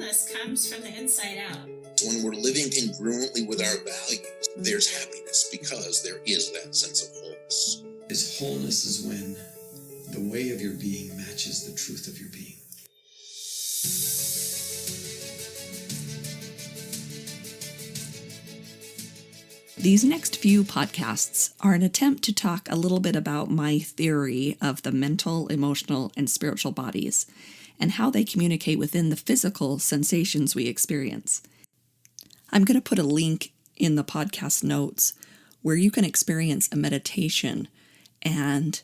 wholeness comes from the inside out. When we're living congruently with our values, there's happiness because there is that sense of wholeness. Wholeness is when the way of your being matches the truth of your being. These next few podcasts are an attempt to talk a little bit about my theory of the mental, emotional, and spiritual bodies and how they communicate within the physical sensations we experience. I'm going to put a link in the podcast notes where you can experience a meditation and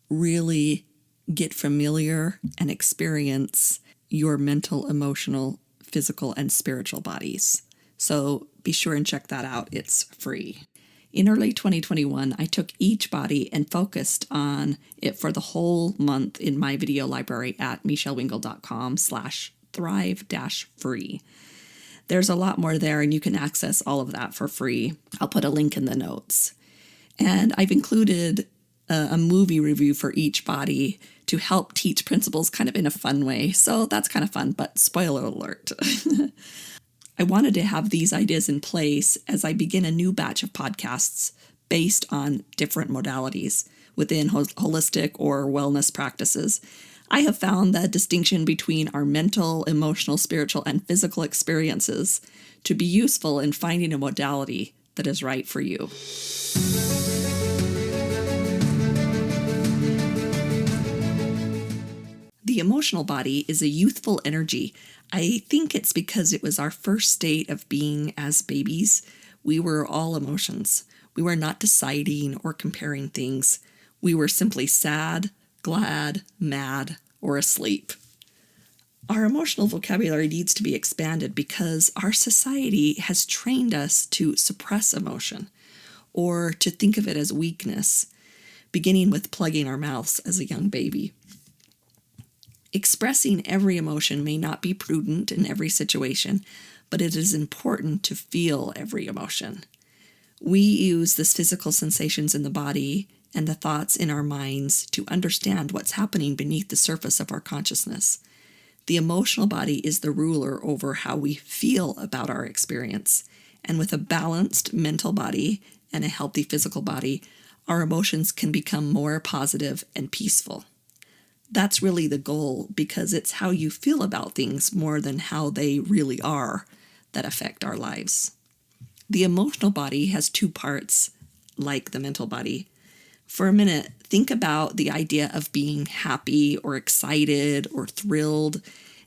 really get familiar and experience your mental, emotional, physical, and spiritual bodies. So be sure and check that out. It's free. In early 2021, I took each body and focused on it for the whole month in my video library at michellewingle.com/thrive-free. There's a lot more there, and you can access all of that for free. I'll put a link in the notes. And I've included a movie review for each body to help teach principles kind of in a fun way. So that's kind of fun, but spoiler alert. I wanted to have these ideas in place as I begin a new batch of podcasts based on different modalities within holistic or wellness practices. I have found the distinction between our mental, emotional, spiritual, and physical experiences to be useful in finding a modality that is right for you. The emotional body is a youthful energy. I think it's because it was our first state of being as babies. We were all emotions. We were not deciding or comparing things. We were simply sad, glad, mad, or asleep. Our emotional vocabulary needs to be expanded because our society has trained us to suppress emotion or to think of it as weakness, beginning with plugging our mouths as a young baby. Expressing every emotion may not be prudent in every situation, but it is important to feel every emotion. We use the physical sensations in the body and the thoughts in our minds to understand what's happening beneath the surface of our consciousness. The emotional body is the ruler over how we feel about our experience, and with a balanced mental body and a healthy physical body, our emotions can become more positive and peaceful. That's really the goal, because it's how you feel about things more than how they really are that affect our lives. The emotional body has two parts, like the mental body. For a minute, think about the idea of being happy or excited or thrilled.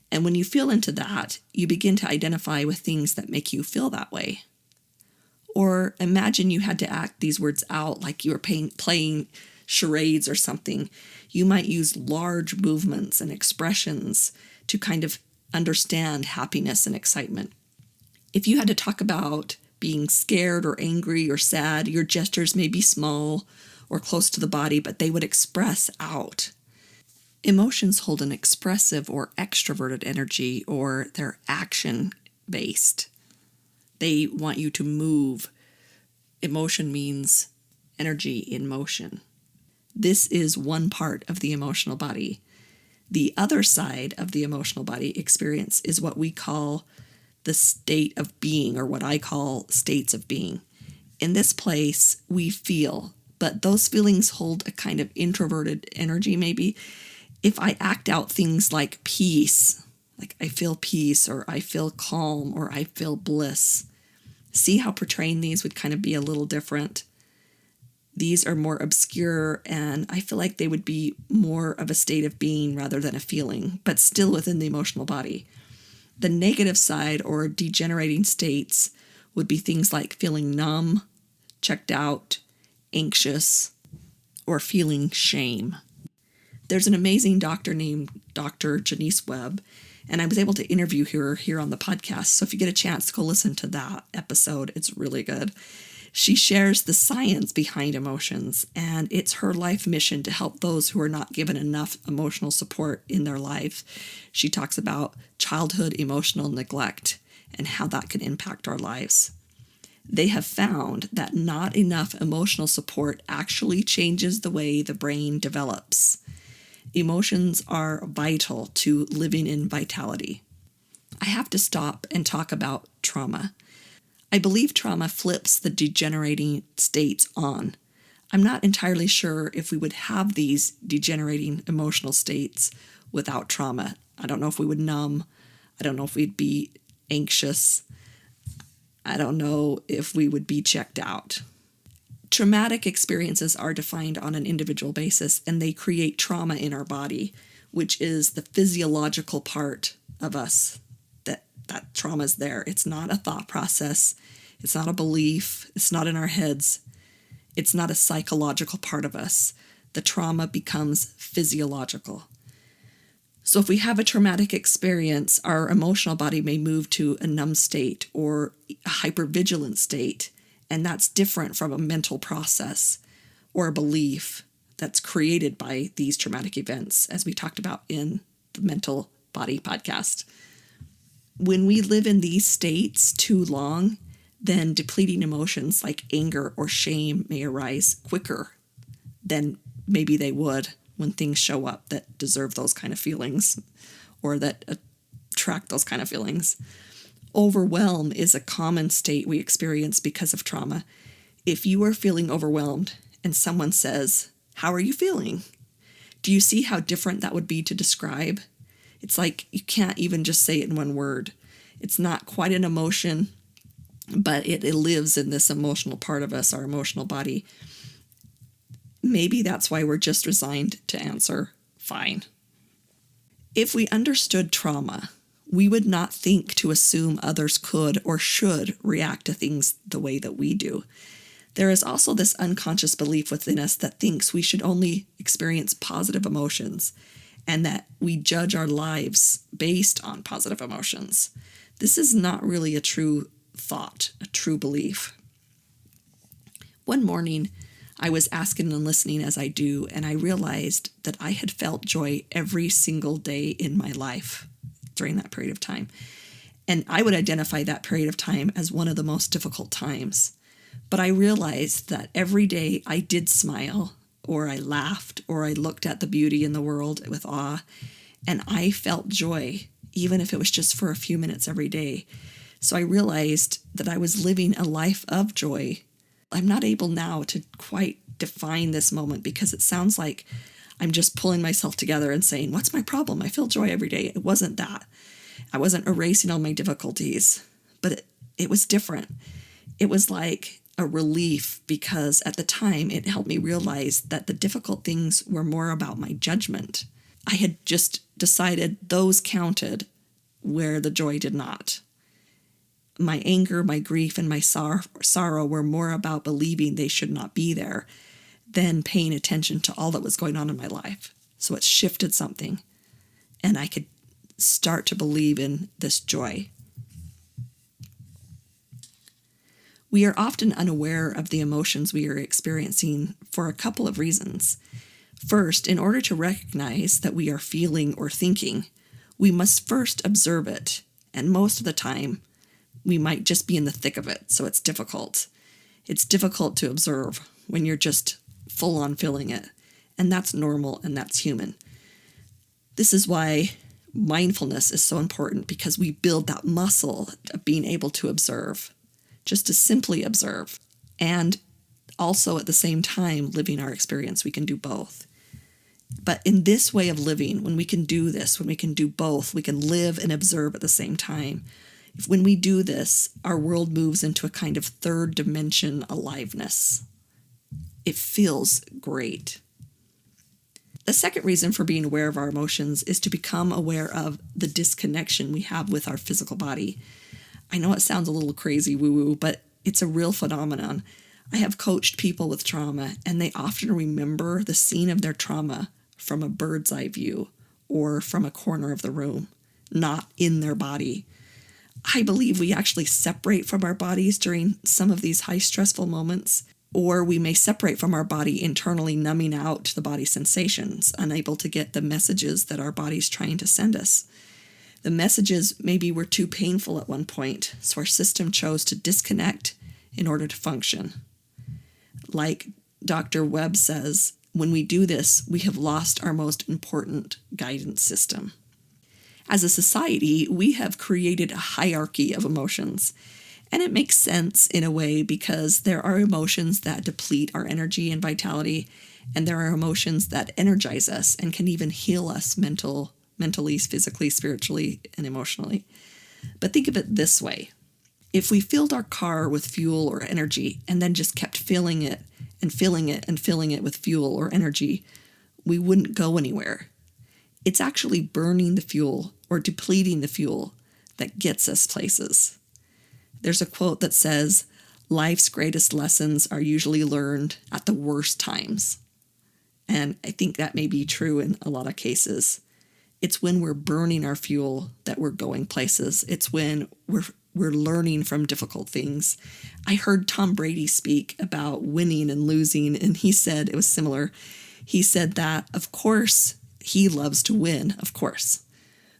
And when you feel into that, you begin to identify with things that make you feel that way. Or imagine you had to act these words out like you were playing charades or something. You might use large movements and expressions to kind of understand happiness and excitement. If you had to talk about being scared or angry or sad, your gestures may be small or close to the body, but they would express out. Emotions hold an expressive or extroverted energy, or they're action-based. They want you to move. Emotion means energy in motion. This is one part of the emotional body. The other side of the emotional body experience is what we call the state of being, or what I call states of being. In this place, we feel, but those feelings hold a kind of introverted energy maybe. If I act out things like peace, like I feel peace, or I feel calm, or I feel bliss, see how portraying these would kind of be a little different. These are more obscure, and I feel like they would be more of a state of being rather than a feeling, but still within the emotional body. The negative side, or degenerating states, would be things like feeling numb, checked out, anxious, or feeling shame. There's an amazing doctor named Dr. Janice Webb, and I was able to interview her here on the podcast. So if you get a chance, go listen to that episode. It's really good. She shares the science behind emotions, and it's her life mission to help those who are not given enough emotional support in their life. She talks about childhood emotional neglect and how that can impact our lives. They have found that not enough emotional support actually changes the way the brain develops. Emotions are vital to living in vitality. I have to stop and talk about trauma. I believe trauma flips the degenerating states on. I'm not entirely sure if we would have these degenerating emotional states without trauma. I don't know if we would numb. I don't know if we'd be anxious. I don't know if we would be checked out. Traumatic experiences are defined on an individual basis, and they create trauma in our body, which is the physiological part of us. That trauma is there. It's not a thought process. It's not a belief. It's not in our heads. It's not a psychological part of us. The trauma becomes physiological. So if we have a traumatic experience, our emotional body may move to a numb state or a hypervigilant state, and that's different from a mental process or a belief that's created by these traumatic events, as we talked about in the Mental Body podcast. When we live in these states too long, then depleting emotions like anger or shame may arise quicker than maybe they would when things show up that deserve those kind of feelings or that attract those kind of feelings. Overwhelm is a common state we experience because of trauma. If you are feeling overwhelmed and someone says, "How are you feeling?" Do you see how different that would be to describe? It's like you can't even just say it in one word. It's not quite an emotion, but it lives in this emotional part of us, our emotional body. Maybe that's why we're just resigned to answer, fine. If we understood trauma, we would not think to assume others could or should react to things the way that we do. There is also this unconscious belief within us that thinks we should only experience positive emotions and that we judge our lives based on positive emotions. This is not really a true thought, a true belief. One morning, I was asking and listening as I do, and I realized that I had felt joy every single day in my life during that period of time. And I would identify that period of time as one of the most difficult times. But I realized that every day I did smile, or I laughed, or I looked at the beauty in the world with awe, and I felt joy, even if it was just for a few minutes every day. So I realized that I was living a life of joy. I'm not able now to quite define this moment because it sounds like I'm just pulling myself together and saying, what's my problem? I feel joy every day. It wasn't that. I wasn't erasing all my difficulties, but it was different. It was like a relief because at the time it helped me realize that the difficult things were more about my judgment. I had just decided those counted where the joy did not. My anger, my grief, and my sorrow were more about believing they should not be there than paying attention to all that was going on in my life. So it shifted something, and I could start to believe in this joy. We are often unaware of the emotions we are experiencing for a couple of reasons. First, in order to recognize that we are feeling or thinking, we must first observe it, and most of the time, we might just be in the thick of it, so it's difficult. It's difficult to observe when you're just full on feeling it, and that's normal and that's human. This is why mindfulness is so important, because we build that muscle of being able to observe, just to simply observe, and also at the same time living our experience. We can do both. But in this way of living, when we can do this, when we can do both, we can live and observe at the same time. When we do this, our world moves into a kind of third dimension aliveness. It feels great. The second reason for being aware of our emotions is to become aware of the disconnection we have with our physical body. I know it sounds a little crazy woo-woo, but it's a real phenomenon. I have coached people with trauma, and they often remember the scene of their trauma from a bird's eye view or from a corner of the room, not in their body. I believe we actually separate from our bodies during some of these high stressful moments, or we may separate from our body internally, numbing out the body sensations, unable to get the messages that our body's trying to send us. The messages maybe were too painful at one point, so our system chose to disconnect in order to function. Like Dr. Webb says, when we do this, we have lost our most important guidance system. As a society, we have created a hierarchy of emotions. And it makes sense in a way because there are emotions that deplete our energy and vitality, and there are emotions that energize us and can even heal us mentally, physically, spiritually, and emotionally. But think of it this way. If we filled our car with fuel or energy and then just kept filling it and filling it and filling it with fuel or energy, we wouldn't go anywhere. It's actually burning the fuel or depleting the fuel that gets us places. There's a quote that says, "Life's greatest lessons are usually learned at the worst times." And I think that may be true in a lot of cases. It's when we're burning our fuel that we're going places. It's when we're learning from difficult things. I heard Tom Brady speak about winning and losing, and he said, it was similar. He said that, of course, he loves to win, of course.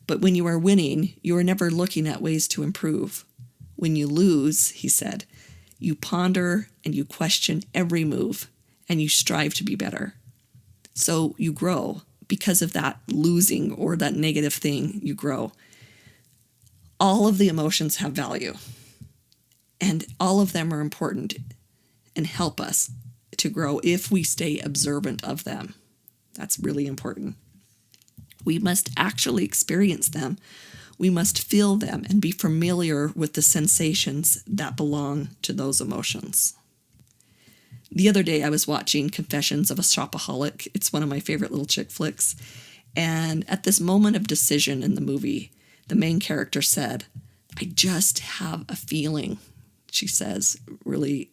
But when you are winning, you are never looking at ways to improve. When you lose, he said, you ponder and you question every move, and you strive to be better. So you grow. Because of that losing or that negative thing, you grow. All of the emotions have value, and all of them are important and help us to grow if we stay observant of them. That's really important. We must actually experience them. We must feel them and be familiar with the sensations that belong to those emotions. The other day I was watching Confessions of a Shopaholic. It's one of my favorite little chick flicks. And at this moment of decision in the movie, the main character said, "I just have a feeling," she says, really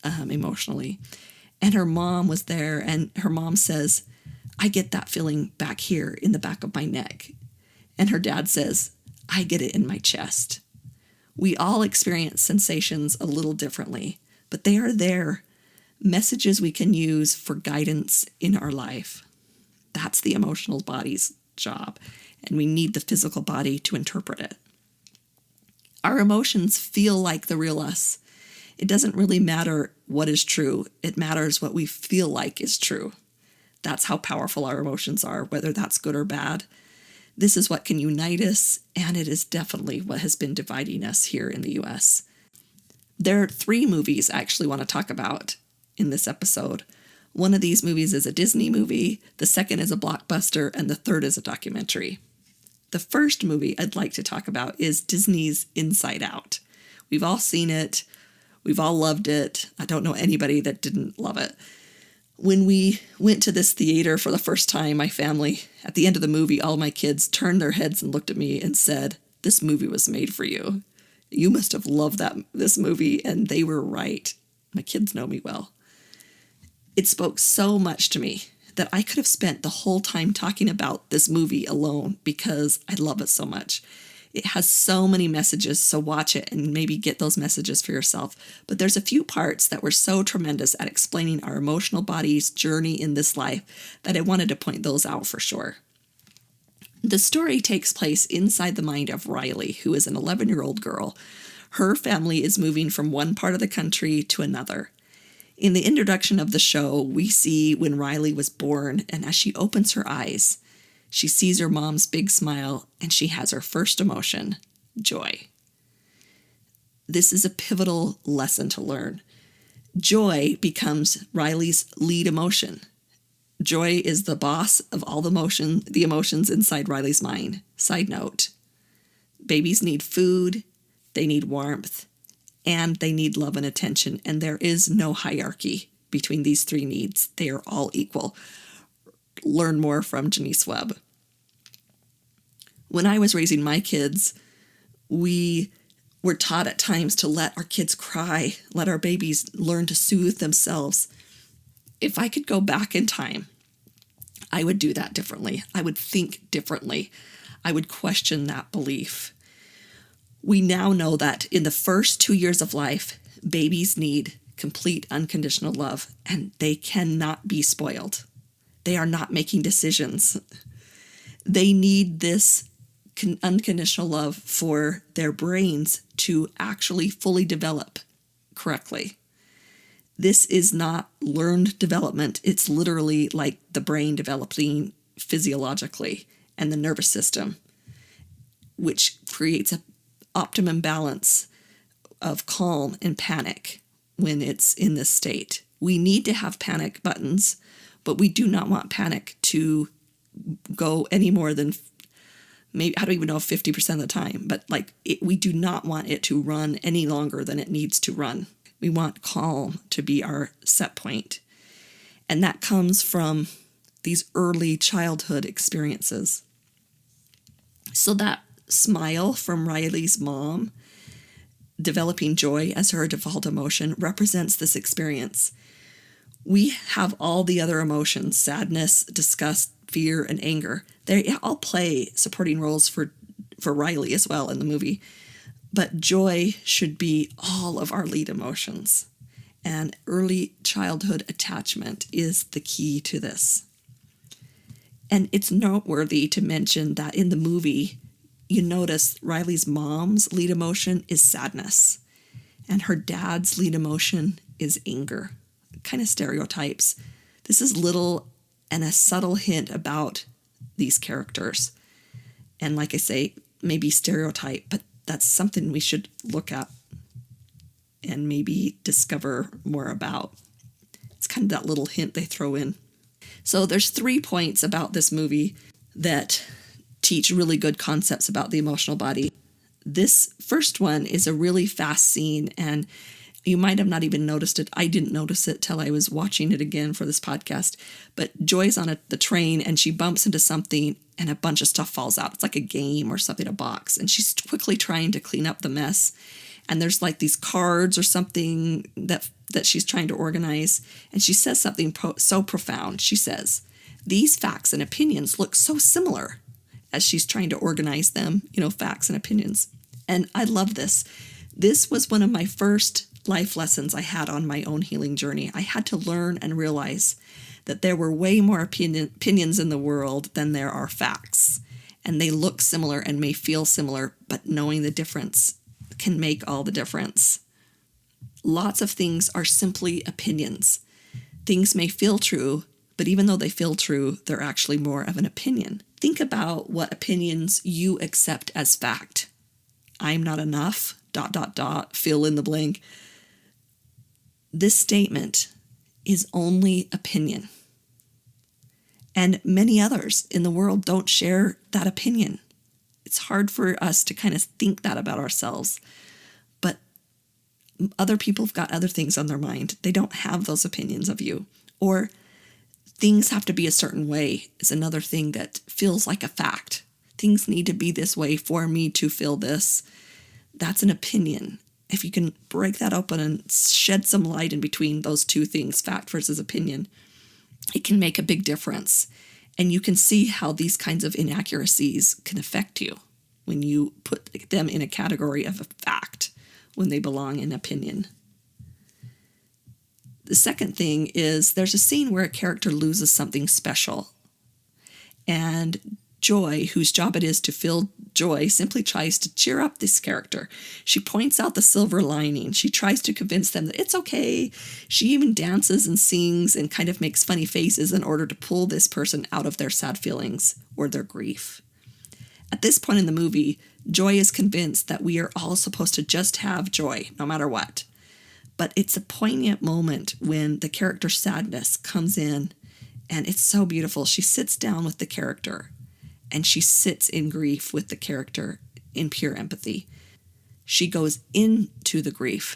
emotionally. And her mom was there, and her mom says, "I get that feeling back here in the back of my neck." And her dad says, "I get it in my chest." We all experience sensations a little differently, but they are there. Messages we can use for guidance in our life. That's the emotional body's job, and we need the physical body to interpret it. Our emotions feel like the real us. It doesn't really matter what is true. It matters what we feel like is true. That's how powerful our emotions are, whether that's good or bad. This is what can unite us, and it is definitely what has been dividing us here in the U.S. There are 3 movies I actually want to talk about in this episode. One of these movies is a Disney movie, the second is a blockbuster, and the third is a documentary. The first movie I'd like to talk about is Disney's Inside Out. We've all seen it. We've all loved it. I don't know anybody that didn't love it. When we went to this theater for the first time, my family, at the end of the movie, all my kids turned their heads and looked at me and said, "This movie was made for you. You must have loved this movie," and they were right. My kids know me well. It spoke so much to me that I could have spent the whole time talking about this movie alone because I love it so much. It has so many messages, so watch it and maybe get those messages for yourself. But there's a few parts that were so tremendous at explaining our emotional body's journey in this life that I wanted to point those out for sure. The story takes place inside the mind of Riley, who is an 11-year-old girl. Her family is moving from one part of the country to another. In the introduction of the show, we see when Riley was born, and as she opens her eyes, she sees her mom's big smile, and she has her first emotion, joy. This is a pivotal lesson to learn. Joy becomes Riley's lead emotion. Joy is the boss of all the emotions inside Riley's mind. Side note, babies need food, they need warmth, and they need love and attention, and there is no hierarchy between these 3 needs. They are all equal. Learn more from Janice Webb. When I was raising my kids, we were taught at times to let our kids cry, let our babies learn to soothe themselves. If I could go back in time, I would do that differently. I would think differently. I would question that belief. We now know that in the first 2 years of life, babies need complete unconditional love, and they cannot be spoiled. They are not making decisions. They need this unconditional love for their brains to actually fully develop correctly. This is not learned development. It's literally like the brain developing physiologically and the nervous system. which creates an optimum balance of calm and panic when it's in this state. We need to have panic buttons, but we do not want panic to go any more than maybe, I don't even know, 50% of the time, but we do not want it to run any longer than it needs to run. We want calm to be our set point. And that comes from these early childhood experiences. So that smile from Riley's mom, developing joy as her default emotion, represents this experience. We have all the other emotions, sadness, disgust, fear, and anger. They all play supporting roles for Riley as well in the movie. But joy should be all of our lead emotions. And early childhood attachment is the key to this. And it's noteworthy to mention that in the movie, you notice Riley's mom's lead emotion is sadness, and her dad's lead emotion is anger. Kind of stereotypes. This is little and a subtle hint about these characters. And like I say, maybe stereotype, but that's something we should look at and maybe discover more about. It's kind of that little hint they throw in. So there's 3 points about this movie that teach really good concepts about the emotional body. This first one is a really fast scene, and you might have not even noticed it. I didn't notice it till I was watching it again for this podcast. But Joy's on the train, and she bumps into something, and a bunch of stuff falls out. It's like a game or something, a box. And she's quickly trying to clean up the mess. And there's like these cards or something that she's trying to organize. And she says something so profound. She says, "These facts and opinions look so similar," as she's trying to organize them, facts and opinions. And I love this. This was one of my first life lessons I had on my own healing journey. I had to learn and realize that there were way more opinions in the world than there are facts. And they look similar and may feel similar, but knowing the difference can make all the difference. Lots of things are simply opinions. Things may feel true, but even though they feel true, they're actually more of an opinion. Think about what opinions you accept as fact. I'm not enough, ... fill in the blank. This statement is only opinion. And many others in the world don't share that opinion. It's hard for us to kind of think that about ourselves. But other people have got other things on their mind. They don't have those opinions of you. Or things have to be a certain way is another thing that feels like a fact. Things need to be this way for me to feel this. That's an opinion. If you can break that open and shed some light in between those two things, fact versus opinion, it can make a big difference. And you can see how these kinds of inaccuracies can affect you when you put them in a category of a fact when they belong in opinion. The second thing is there's a scene where a character loses something special. And Joy, whose job it is to feel joy, simply tries to cheer up this character. She points out the silver lining. She tries to convince them that it's okay. She even dances and sings and kind of makes funny faces in order to pull this person out of their sad feelings or their grief. At this point in the movie, Joy is convinced that we are all supposed to just have joy, no matter what. But it's a poignant moment when the character's sadness comes in, and it's so beautiful. She sits down with the character, and she sits in grief with the character in pure empathy. She goes into the grief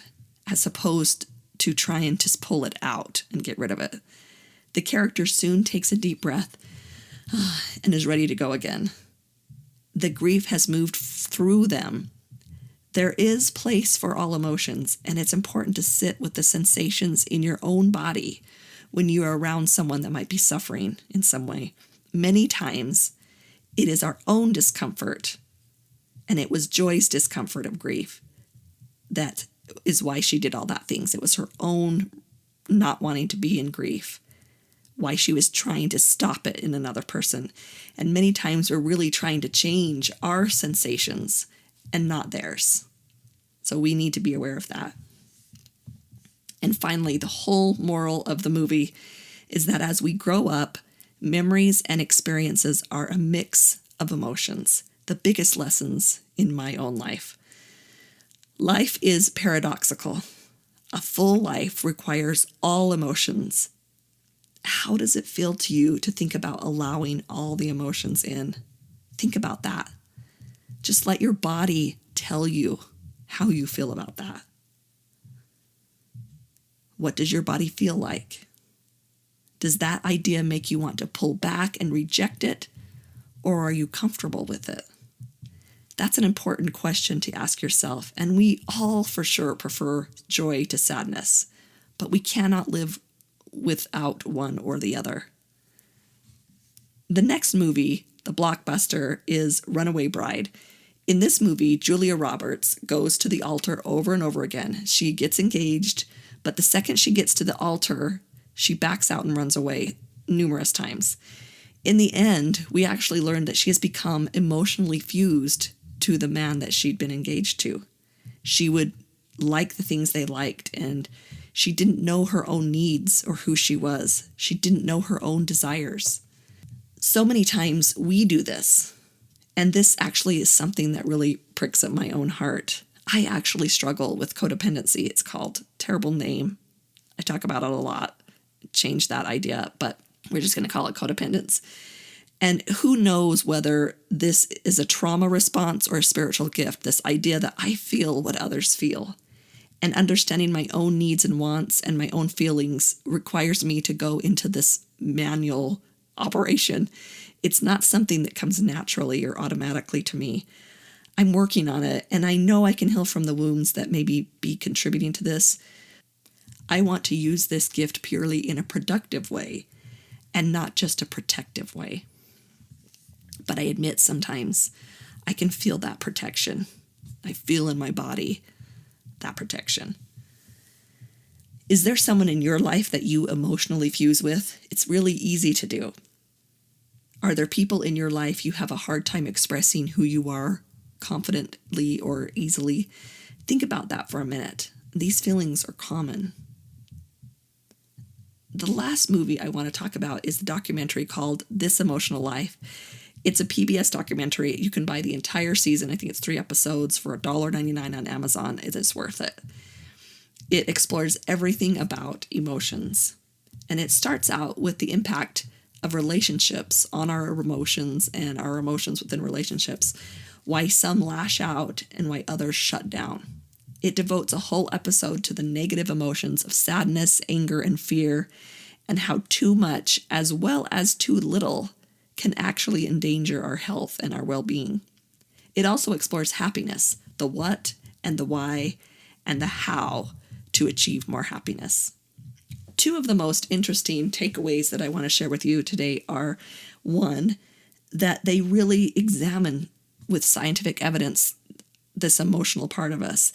as opposed to trying to pull it out and get rid of it. The character soon takes a deep breath and is ready to go again. The grief has moved through them. There is place for all emotions, and it's important to sit with the sensations in your own body when you are around someone that might be suffering in some way. Many times, it is our own discomfort, and it was Joy's discomfort of grief that is why she did all that things. It was her own not wanting to be in grief, why she was trying to stop it in another person. And many times we're really trying to change our sensations and not theirs. So we need to be aware of that. And finally, the whole moral of the movie is that as we grow up, memories and experiences are a mix of emotions. the biggest lessons in my own life. Life is paradoxical. A full life requires all emotions. How does it feel to you to think about allowing all the emotions in? Think about that. Just let your body tell you how you feel about that. What does your body feel like? Does that idea make you want to pull back and reject it, or are you comfortable with it? That's an important question to ask yourself, and we all for sure prefer joy to sadness, but we cannot live without one or the other. The next movie, the blockbuster, is Runaway Bride. In this movie, Julia Roberts goes to the altar over and over again. She gets engaged, but the second she gets to the altar, she backs out and runs away numerous times. In the end, we actually learn that she has become emotionally fused to the man that she'd been engaged to. She would like the things they liked, and she didn't know her own needs or who she was. She didn't know her own desires. So many times we do this, and this actually is something that really pricks at my own heart. I actually struggle with codependency. It's called, terrible name. I talk about it a lot. Change that idea, but we're just going to call it codependence. And who knows whether this is a trauma response or a spiritual gift, this idea that I feel what others feel. And understanding my own needs and wants and my own feelings requires me to go into this manual operation. It's not something that comes naturally or automatically to me. I'm working on it, and I know I can heal from the wounds that maybe be contributing to this. I want to use this gift purely in a productive way and not just a protective way. But I admit sometimes I can feel that protection. I feel in my body that protection. Is there someone in your life that you emotionally fuse with? It's really easy to do. Are there people in your life you have a hard time expressing who you are confidently or easily? Think about that for a minute. These feelings are common. The last movie I want to talk about is the documentary called This Emotional Life. It's a PBS documentary. You can buy the entire season. I think it's 3 episodes for $1.99 on Amazon. It is worth it. It explores everything about emotions. And it starts out with the impact of relationships on our emotions and our emotions within relationships, why some lash out and why others shut down. It devotes a whole episode to the negative emotions of sadness, anger, and fear, and how too much as well as too little can actually endanger our health and our well-being. It also explores happiness, the what and the why and the how to achieve more happiness. 2 of the most interesting takeaways that I want to share with you today are, 1, that they really examine with scientific evidence this emotional part of us.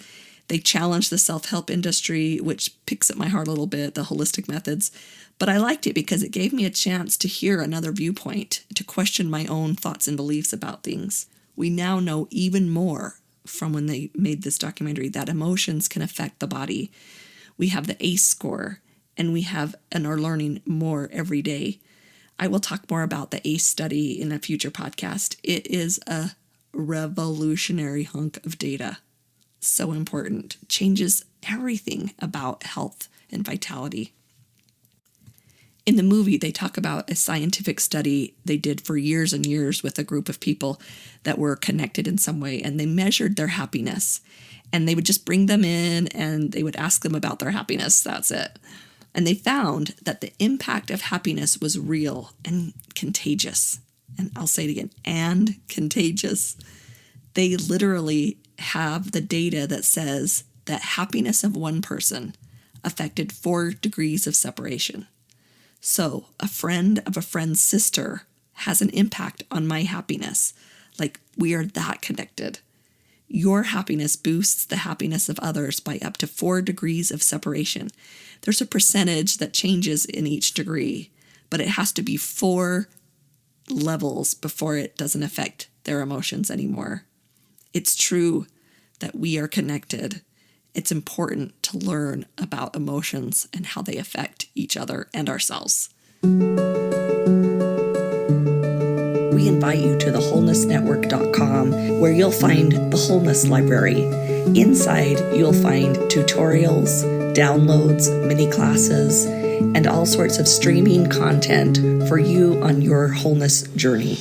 They challenge the self-help industry, which picks at my heart a little bit, the holistic methods. But I liked it because it gave me a chance to hear another viewpoint, to question my own thoughts and beliefs about things. We now know even more from when they made this documentary that emotions can affect the body. We have the ACE score, and are learning more every day. I will talk more about the ACE study in a future podcast. It is a revolutionary hunk of data. So important. Changes everything about health and vitality. In the movie, they talk about a scientific study they did for years and years with a group of people that were connected in some way, and they measured their happiness. And they would just bring them in and they would ask them about their happiness. That's it. And they found that the impact of happiness was real and contagious. And I'll say it again, and contagious. They literally have the data that says that happiness of one person affected 4 degrees of separation. So a friend of a friend's sister has an impact on my happiness. Like, we are that connected. Your happiness boosts the happiness of others by up to 4 degrees of separation. There's a percentage that changes in each degree, but it has to be 4 levels before it doesn't affect their emotions anymore. It's true that we are connected. It's important to learn about emotions and how they affect each other and ourselves. We we invite you to the wholenessnetwork.com, where you'll find the Wholeness Library. Inside, you'll find tutorials, downloads, mini classes, and all sorts of streaming content for you on your wholeness journey.